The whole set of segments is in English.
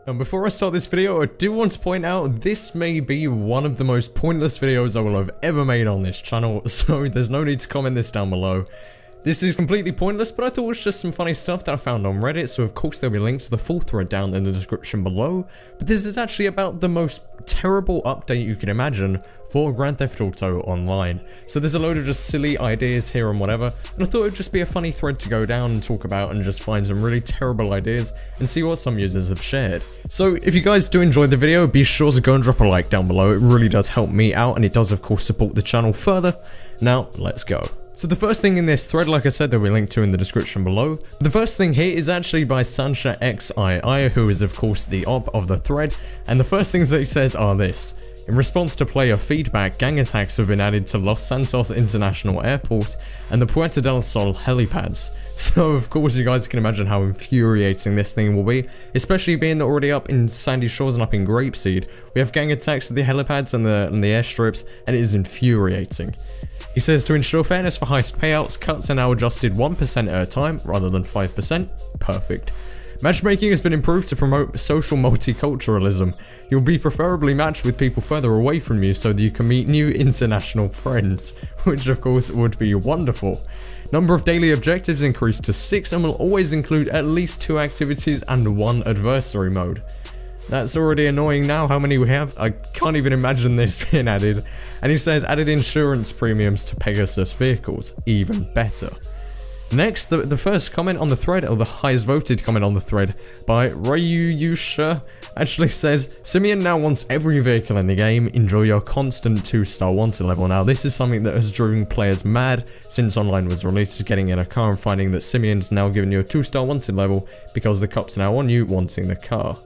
And before I start this video, I do want to point out this may be one of the most pointless videos I will have ever made on this channel, so there's no need to comment this down below. This is completely pointless, but I thought it was just some funny stuff that I found on Reddit, so of course there'll be links to the full thread down in the description below. But this is actually about the most terrible update you can imagine for Grand Theft Auto Online. So there's a load of just silly ideas here and whatever, and I thought it would just be a funny thread to go down and talk about and just find some really terrible ideas and see what some users have shared. So if you guys do enjoy the video, be sure to go and drop a like down below. It really does help me out, and it does of course support the channel further. Now, let's go. So the first thing in this thread, like I said, that we linked to in the description below. The first thing here is actually by Sancha XII, who is of course the op of the thread, and the first things that he says are this. In response to player feedback, gang attacks have been added to Los Santos International Airport and the Puerto del Sol helipads. So of course you guys can imagine how infuriating this thing will be, especially being that already up in Sandy Shores and up in Grapeseed, we have gang attacks at the helipads and the airstrips, and it is infuriating. He says to ensure fairness for heist payouts, cuts are now adjusted 1% at a time rather than 5%. Perfect. Matchmaking has been improved to promote social multiculturalism. You'll be preferably matched with people further away from you so that you can meet new international friends, which of course would be wonderful. Number of daily objectives increased to 6 and will always include at least 2 activities and 1 adversary mode. That's already annoying now how many we have. I can't even imagine this being added. And he says added insurance premiums to Pegasus vehicles. Even better. Next, the first comment on the thread, or the highest voted comment on the thread, by Rayusha, actually says, Simeon now wants every vehicle in the game, enjoy your constant 2-star wanted level. Now this is something that has driven players mad since online was released, getting in a car and finding that Simeon's now giving you a 2-star wanted level because the cops are now on you wanting the car.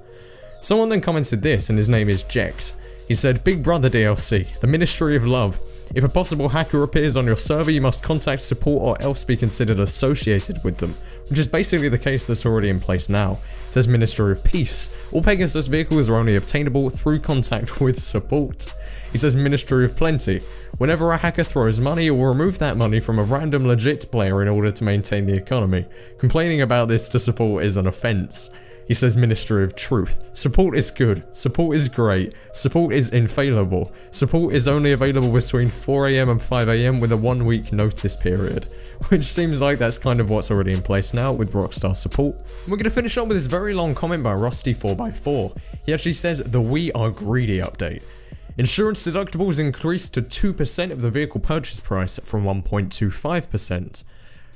Someone then commented this, and his name is Jex. He said, Big Brother DLC, the Ministry of Love. If a possible hacker appears on your server, you must contact support or else be considered associated with them, which is basically the case that's already in place now. It says Ministry of Peace. All Pegasus vehicles are only obtainable through contact with support. He says Ministry of Plenty. Whenever a hacker throws money, it will remove that money from a random legit player in order to maintain the economy. Complaining about this to support is an offense. He says Ministry of Truth. Support is good. Support is great. Support is infallible. Support is only available between 4 AM and 5 AM with a 1-week notice period. Which seems like that's kind of what's already in place now with Rockstar support. And we're going to finish up with this very long comment by Rusty4x4. He actually says the We Are Greedy update. Insurance deductibles increased to 2% of the vehicle purchase price from 1.25%.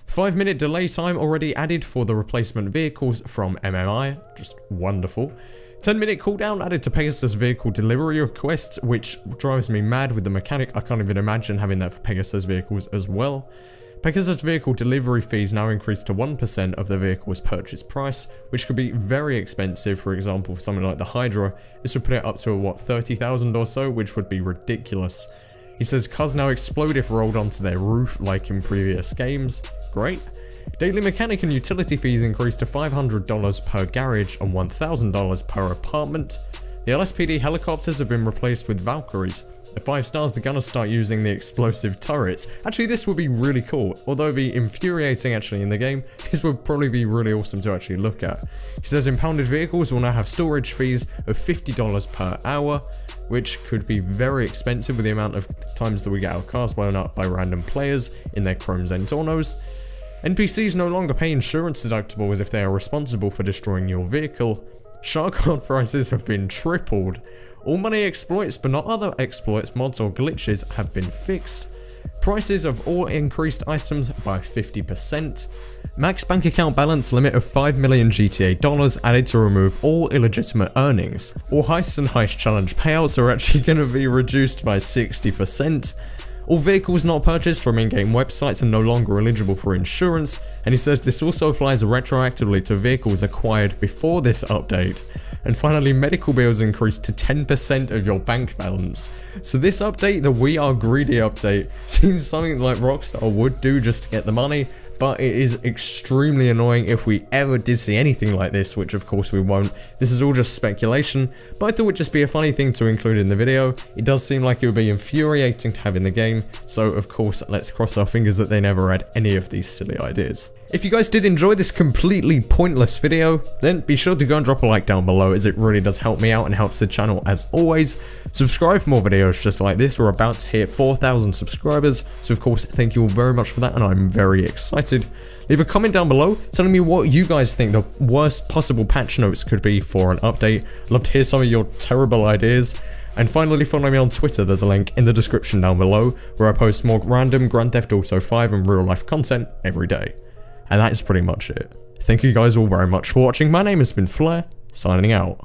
5-minute delay time already added for the replacement vehicles from MMI, just wonderful. 10-minute cooldown added to Pegasus vehicle delivery requests, which drives me mad with the mechanic. I can't even imagine having that for Pegasus vehicles as well. Pegasus vehicle delivery fees now increased to 1% of the vehicle's purchase price, which could be very expensive. For example, for something like the Hydra, this would put it up to what, 30,000 or so, which would be ridiculous. He says cars now explode if rolled onto their roof like in previous games. Great. Daily mechanic and utility fees increased to $500 per garage and $1,000 per apartment. The LSPD helicopters have been replaced with Valkyries. At 5 stars, the gunners start using the explosive turrets. Actually, this would be really cool. Although it'd be infuriating actually in the game, this would probably be really awesome to actually look at. He says impounded vehicles will now have storage fees of $50 per hour, which could be very expensive with the amount of times that we get our cars blown up by random players in their Chrome Zentornos. NPCs no longer pay insurance deductibles if they are responsible for destroying your vehicle. Shotgun prices have been tripled. All money exploits, but not other exploits, mods or glitches, have been fixed. Prices of all increased items by 50%. Max bank account balance limit of 5 million GTA dollars added to remove all illegitimate earnings. All heists and heist challenge payouts are actually going to be reduced by 60%. All vehicles not purchased from in-game websites are no longer eligible for insurance, and he says this also applies retroactively to vehicles acquired before this update. And finally, medical bills increased to 10% of your bank balance. So this update, the We Are Greedy update, seems something like Rockstar would do just to get the money, but it is extremely annoying if we ever did see anything like this, which of course we won't. This is all just speculation, but I thought it would just be a funny thing to include in the video. It does seem like it would be infuriating to have in the game, so of course let's cross our fingers that they never add any of these silly ideas. If you guys did enjoy this completely pointless video, then be sure to go and drop a like down below, as it really does help me out and helps the channel as always. Subscribe for more videos just like this. We're about to hit 4,000 subscribers, so of course thank you all very much for that, and I'm very excited. Leave a comment down below telling me what you guys think the worst possible patch notes could be for an update. I'd love to hear some of your terrible ideas. And finally, follow me on Twitter. There's a link in the description down below where I post more random Grand Theft Auto 5 and real life content every day. And that is pretty much it. Thank you guys all very much for watching. My name has been Flair, signing out.